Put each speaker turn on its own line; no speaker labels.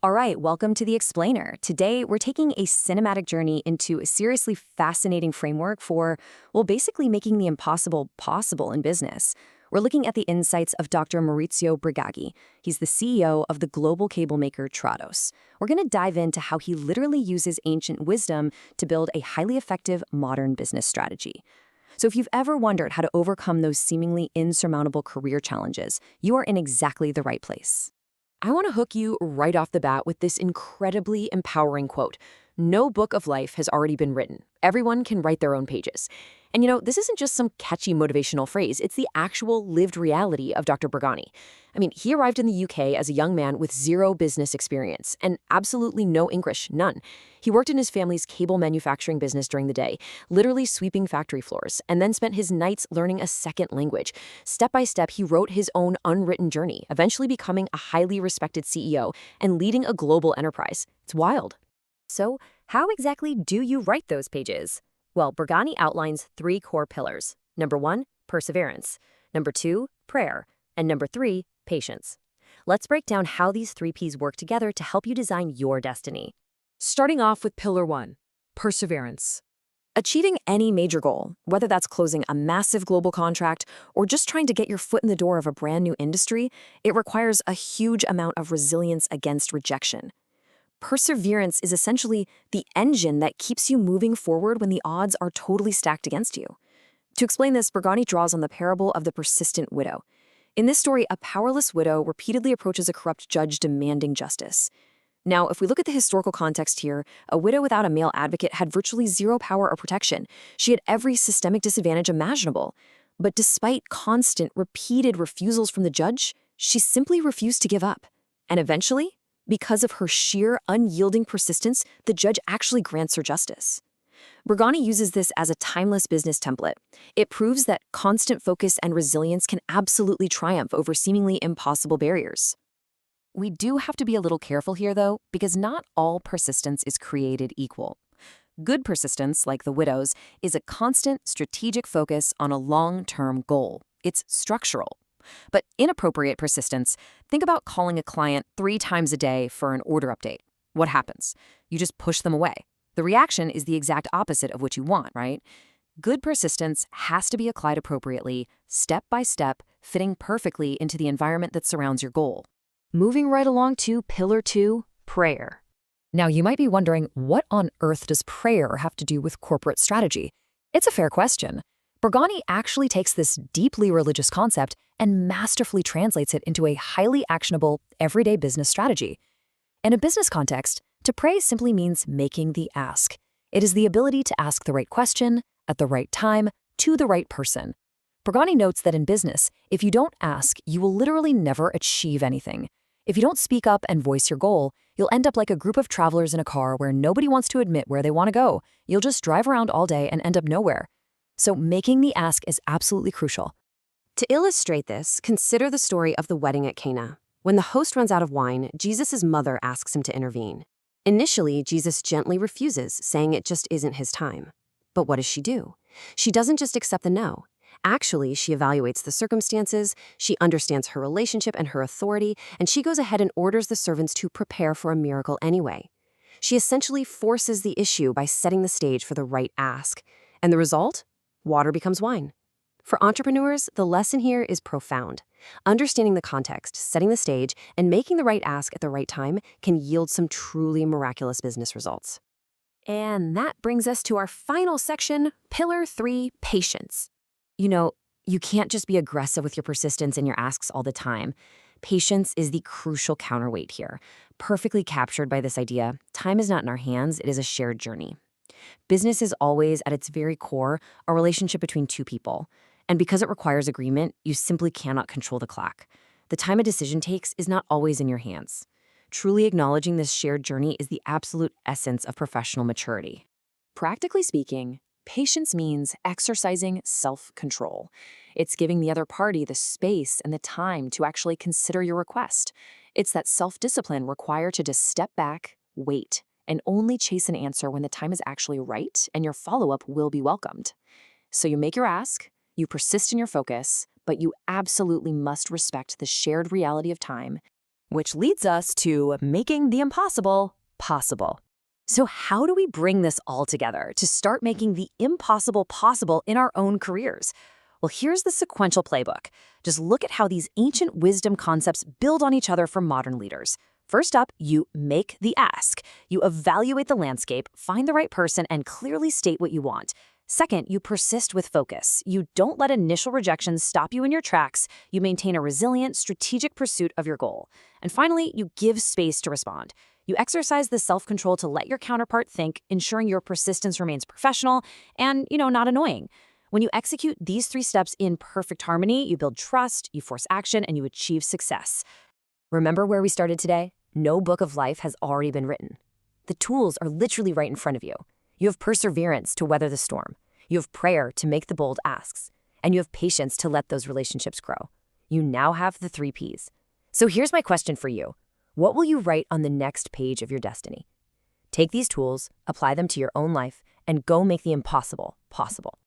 All right, welcome to The Explainer. Today, we're taking a cinematic journey into a seriously fascinating framework for, well, basically making the impossible possible in business. We're looking at the insights of Dr. Maurizio Bragagni. He's the CEO of the global cable maker Trados. We're going to dive into how he literally uses ancient wisdom to build a highly effective modern business strategy. So if you've ever wondered how to overcome those seemingly insurmountable career challenges, you are in exactly the right place. I want to hook you right off the bat with this incredibly empowering quote. No book of life has already been written. Everyone can write their own pages. And this isn't just some catchy motivational phrase. It's the actual lived reality of Dr. Bragagni. I mean, he arrived in the UK as a young man with zero business experience and absolutely no English, none. He worked in his family's cable manufacturing business during the day, literally sweeping factory floors, and then spent his nights learning a second language. Step by step, he wrote his own unwritten journey, eventually becoming a highly respected CEO and leading a global enterprise. It's wild. So, how exactly do you write those pages? Well, Bragagni outlines 3 core pillars. Number 1, perseverance. Number 2, prayer. And number 3, patience. Let's break down how these 3 Ps work together to help you design your destiny.
Starting off with pillar 1, perseverance.
Achieving any major goal, whether that's closing a massive global contract or just trying to get your foot in the door of a brand new industry, it requires a huge amount of resilience against rejection. Perseverance is essentially the engine that keeps you moving forward when the odds are totally stacked against you. To explain this, Bragagni draws on the parable of the persistent widow. In this story, a powerless widow repeatedly approaches a corrupt judge demanding justice. Now, if we look at the historical context here, a widow without a male advocate had virtually zero power or protection. She had every systemic disadvantage imaginable. But despite constant, repeated refusals from the judge, she simply refused to give up. And eventually, because of her sheer, unyielding persistence, the judge actually grants her justice. Bragagni uses this as a timeless business template. It proves that constant focus and resilience can absolutely triumph over seemingly impossible barriers. We do have to be a little careful here, though, because not all persistence is created equal. Good persistence, like the widow's, is a constant, strategic focus on a long-term goal. It's structural. But inappropriate persistence, think about calling a client 3 times a day for an order update. What happens? You just push them away. The reaction is the exact opposite of what you want, right? Good persistence has to be applied appropriately, step by step, fitting perfectly into the environment that surrounds your goal. Moving right along to pillar 2, prayer. Now, you might be wondering, what on earth does prayer have to do with corporate strategy? It's a fair question. Bragagni actually takes this deeply religious concept and masterfully translates it into a highly actionable, everyday business strategy. In a business context, to pray simply means making the ask. It is the ability to ask the right question, at the right time, to the right person. Bragagni notes that in business, if you don't ask, you will literally never achieve anything. If you don't speak up and voice your goal, you'll end up like a group of travelers in a car where nobody wants to admit where they want to go. You'll just drive around all day and end up nowhere. So making the ask is absolutely crucial. To illustrate this, consider the story of the wedding at Cana. When the host runs out of wine, Jesus' mother asks him to intervene. Initially, Jesus gently refuses, saying it just isn't his time. But what does she do? She doesn't just accept the no. Actually, she evaluates the circumstances, she understands her relationship and her authority, and she goes ahead and orders the servants to prepare for a miracle anyway. She essentially forces the issue by setting the stage for the right ask. And the result? Water becomes wine. For entrepreneurs, the lesson here is profound. Understanding the context, setting the stage, and making the right ask at the right time can yield some truly miraculous business results. And that brings us to our final section, pillar 3, patience. You can't just be aggressive with your persistence and your asks all the time. Patience is the crucial counterweight here. Perfectly captured by this idea, time is not in our hands, it is a shared journey. Business is always, at its very core, a relationship between 2 people. And because it requires agreement, you simply cannot control the clock. The time a decision takes is not always in your hands. Truly acknowledging this shared journey is the absolute essence of professional maturity. Practically speaking, patience means exercising self-control. It's giving the other party the space and the time to actually consider your request. It's that self-discipline required to just step back, wait, and only chase an answer when the time is actually right and your follow-up will be welcomed. So you make your ask, you persist in your focus, but you absolutely must respect the shared reality of time Which leads us to making the impossible possible. So how do we bring this all together to start making the impossible possible in our own careers? Well, here's the sequential playbook. Just look at how these ancient wisdom concepts build on each other for modern leaders. First up, you make the ask. You evaluate the landscape, find the right person, and clearly state what you want. Second, you persist with focus. You don't let initial rejections stop you in your tracks. You maintain a resilient, strategic pursuit of your goal. And finally, you give space to respond. You exercise the self-control to let your counterpart think, ensuring your persistence remains professional and, not annoying. When you execute these 3 steps in perfect harmony, you build trust, you force action, and you achieve success. Remember where we started today? No book of life has already been written. The tools are literally right in front of you. You have perseverance to weather the storm. You have prayer to make the bold asks. And you have patience to let those relationships grow. You now have the 3 Ps. So here's my question for you. What will you write on the next page of your destiny? Take these tools, apply them to your own life, and go make the impossible possible.